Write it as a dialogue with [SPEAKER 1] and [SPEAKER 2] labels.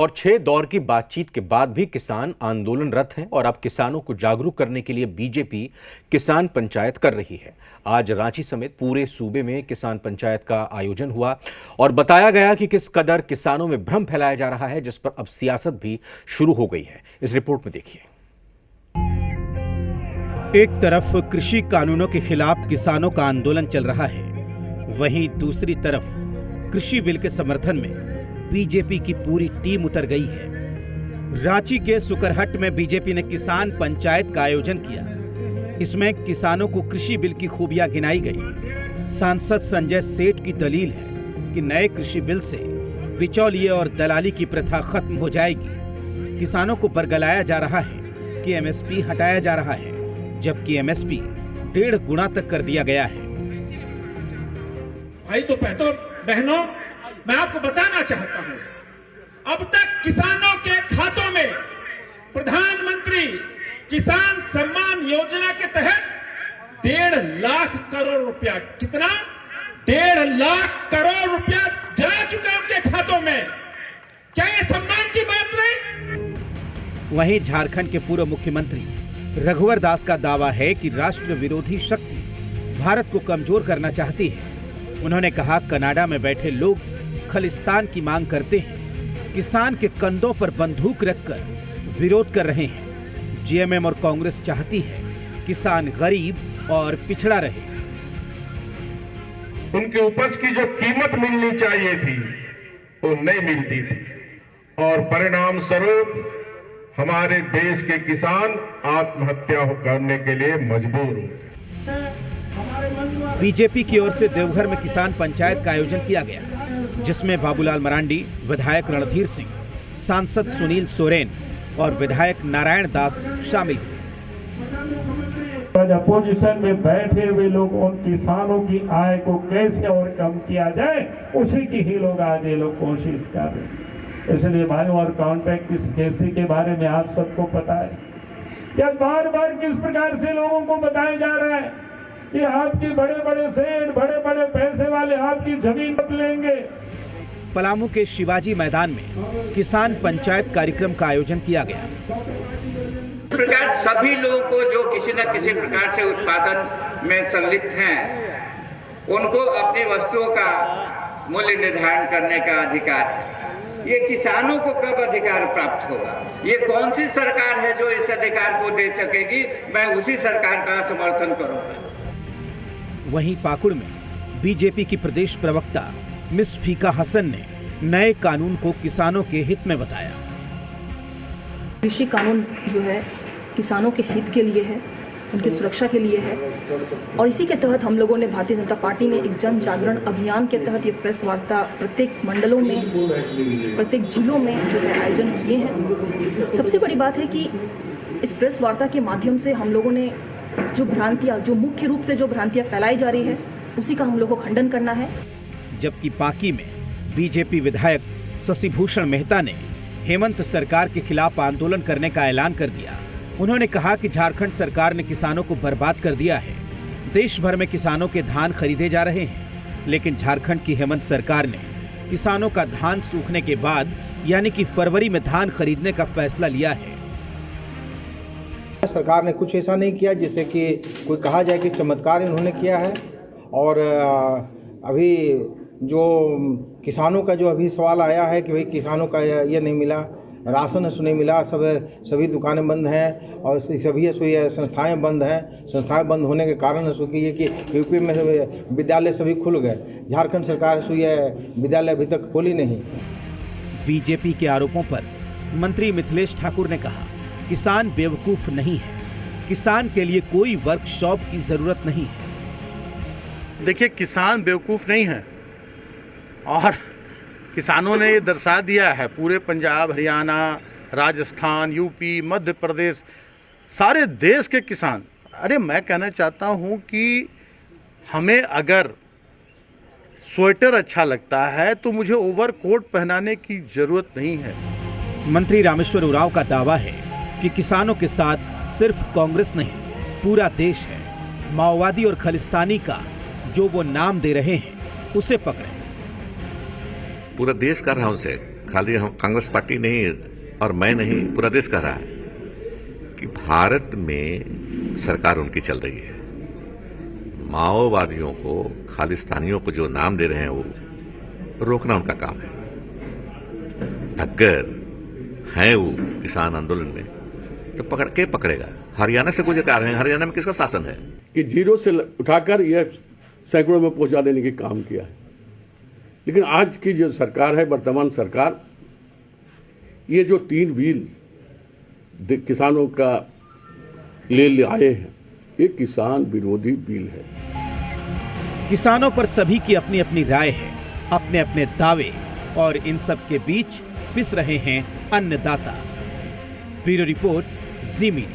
[SPEAKER 1] और 6 दौर की बातचीत के बाद भी किसान आंदोलनरत हैं और अब किसानों को जागरूक करने के लिए बीजेपी किसान पंचायत कर रही है। आज रांची समेत पूरे सूबे में किसान पंचायत का आयोजन हुआ और बताया गया कि किस कदर किसानों में भ्रम फैलाया जा रहा है, जिस पर अब सियासत भी शुरू हो गई है। इस रिपोर्ट में देखिए।
[SPEAKER 2] एक तरफ कृषि कानूनों के खिलाफ किसानों का आंदोलन चल रहा है, वहीं दूसरी तरफ कृषि बिल के समर्थन में बीजेपी की पूरी टीम उतर गई है। रांची के सुकरहट में बीजेपी ने किसान पंचायत का आयोजन किया। इसमें किसानों को कृषि बिल की खूबियां गिनाई गई। सांसद संजय सेठ की दलील है कि नए कृषि बिल से बिचौलिए और दलाली की प्रथा खत्म हो जाएगी। किसानों को बरगलाया जा रहा है कि एमएसपी हटाया जा रहा है, जबकि एमएसपी 1.5 गुना तक कर दिया गया है।
[SPEAKER 3] भाई तो बहनों, मैं आपको बताना चाहता हूं, अब तक किसानों के खातों में प्रधानमंत्री किसान सम्मान योजना के तहत 1.5 लाख करोड़ रुपया, कितना 1.5 लाख करोड़ रुपया जा चुका उनके खातों में। क्या ये सम्मान की बात नहीं?
[SPEAKER 2] वहीं झारखंड के पूर्व मुख्यमंत्री रघुवर दास का दावा है कि राष्ट्र विरोधी शक्ति भारत को कमजोर करना चाहती है। उन्होंने कहा, कनाडा में बैठे लोग खालिस्तान की मांग करते हैं, किसान के कंधों पर बंदूक रखकर विरोध कर रहे हैं। जीएमएम और कांग्रेस चाहती है किसान गरीब और पिछड़ा रहे।
[SPEAKER 4] उनके उपज की जो कीमत मिलनी चाहिए थी वो नहीं मिलती थी और परिणाम स्वरूप हमारे देश के किसान आत्महत्या करने के लिए मजबूर हुए।
[SPEAKER 2] बीजेपी की ओर से देवघर में किसान पंचायत का आयोजन किया गया, जिसमें बाबूलाल मरांडी, विधायक रणधीर सिंह, सांसद सुनील सोरेन और विधायक नारायण दास शामिल हुए।
[SPEAKER 5] अपोजिशन में बैठे हुए लोग उन किसानों की आय को कैसे और कम किया जाए, उसी की ही लोग आज ये लोग कोशिश कर रहे हैं। इसलिए भाइयों, और कॉन्ट्रैक्ट किस जैसे के बारे में आप सबको पता है, क्या बार बार किस प्रकार से लोगों को बताया जा रहा है कि आपके बड़े बड़े सेठ, बड़े बड़े पैसे वाले आपकी जमीन लेंगे।
[SPEAKER 2] पलामू के शिवाजी मैदान में किसान पंचायत कार्यक्रम का आयोजन किया गया।
[SPEAKER 6] इस प्रकार सभी लोगों को जो किसी न किसी प्रकार से उत्पादन में संलिप्त हैं, उनको अपनी वस्तुओं का मूल्य निर्धारण करने का अधिकार है। ये किसानों को कब अधिकार प्राप्त होगा? ये कौन सी सरकार है जो इस अधिकार को दे सकेगी? मैं उसी सरकार का समर्थन करूंगा।
[SPEAKER 2] वहीं पाकुड़ में बीजेपी की प्रदेश प्रवक्ता मिस फीका हसन ने नए कानून को किसानों के हित में बताया।
[SPEAKER 7] कृषि कानून जो है किसानों के हित के लिए है, उनकी सुरक्षा के लिए है, और इसी के तहत हम लोगों ने, भारतीय जनता पार्टी ने एक जन जागरण अभियान के तहत ये प्रेस वार्ता प्रत्येक मंडलों में, प्रत्येक जिलों में जो है आयोजन किए हैं। सबसे बड़ी बात है कि इस प्रेस वार्ता के माध्यम से हम लोगों ने जो भ्रांतियां, जो मुख्य रूप से जो भ्रांतियां फैलाई जा रही है, उसी का हम लोग को खंडन करना है।
[SPEAKER 2] जबकि पाकी में बीजेपी विधायक शशिभूषण मेहता ने हेमंत सरकार के खिलाफ आंदोलन करने का ऐलान कर दिया। उन्होंने कहा कि झारखंड सरकार ने किसानों को बर्बाद कर दिया है। देश भर में किसानों के धान खरीदे जा रहे हैं, लेकिन झारखंड की हेमंत सरकार ने किसानों का धान सूखने के बाद यानी कि फरवरी में धान खरीदने का फैसला लिया है।
[SPEAKER 8] सरकार ने कुछ ऐसा नहीं किया जिससे कि कोई कहा जाए कि चमत्कार इन्होंने किया है। और अभी जो किसानों का जो अभी सवाल आया है कि भाई किसानों का ये नहीं मिला, राशन नहीं मिला, सभी दुकानें बंद हैं और सभी संस्थाएं बंद हैं। संस्थाएं बंद होने के कारण ये कि यूपी में विद्यालय सभी खुल गए, झारखंड सरकार विद्यालय अभी तक खोली नहीं।
[SPEAKER 2] बीजेपी के आरोपों पर मंत्री मिथिलेश ठाकुर ने कहा, किसान बेवकूफ नहीं है, किसान के लिए कोई वर्कशॉप की जरूरत नहीं है।
[SPEAKER 9] देखिए, किसान बेवकूफ नहीं है और किसानों ने ये दर्शा दिया है। पूरे पंजाब, हरियाणा, राजस्थान, यूपी, मध्य प्रदेश, सारे देश के किसान। अरे मैं कहना चाहता हूँ कि हमें अगर स्वेटर अच्छा लगता है तो मुझे ओवरकोट पहनाने की जरूरत नहीं है।
[SPEAKER 2] मंत्री रामेश्वर उरांव का दावा है कि किसानों के साथ सिर्फ कांग्रेस नहीं, पूरा देश है। माओवादी और खालिस्तानी का जो वो नाम दे रहे हैं, उसे पकड़ें।
[SPEAKER 10] पूरा देश कर रहा है उनसे खाली हम कांग्रेस पार्टी नहीं और मैं नहीं, पूरा देश कह रहा है कि भारत में सरकार उनकी चल रही है। माओवादियों को, खालिस्तानियों को जो नाम दे रहे हैं वो रोकना उनका काम है। अगर है वो किसान आंदोलन में तो पकड़ेगा। हरियाणा से गुजर के आ रहे हैं, हरियाणा में किसका शासन है
[SPEAKER 11] कि जीरो से उठाकर यह सैकड़ों में पहुंचा देने की काम किया है। लेकिन आज की जो सरकार है, वर्तमान सरकार, ये जो 3 बिल किसानों का ले आए हैं, ये किसान विरोधी बिल है।
[SPEAKER 2] किसानों पर सभी की अपनी अपनी राय है, अपने अपने दावे, और इन सब के बीच पिस रहे हैं अन्नदाता। ब्यूरो रिपोर्ट, जी मीडिया।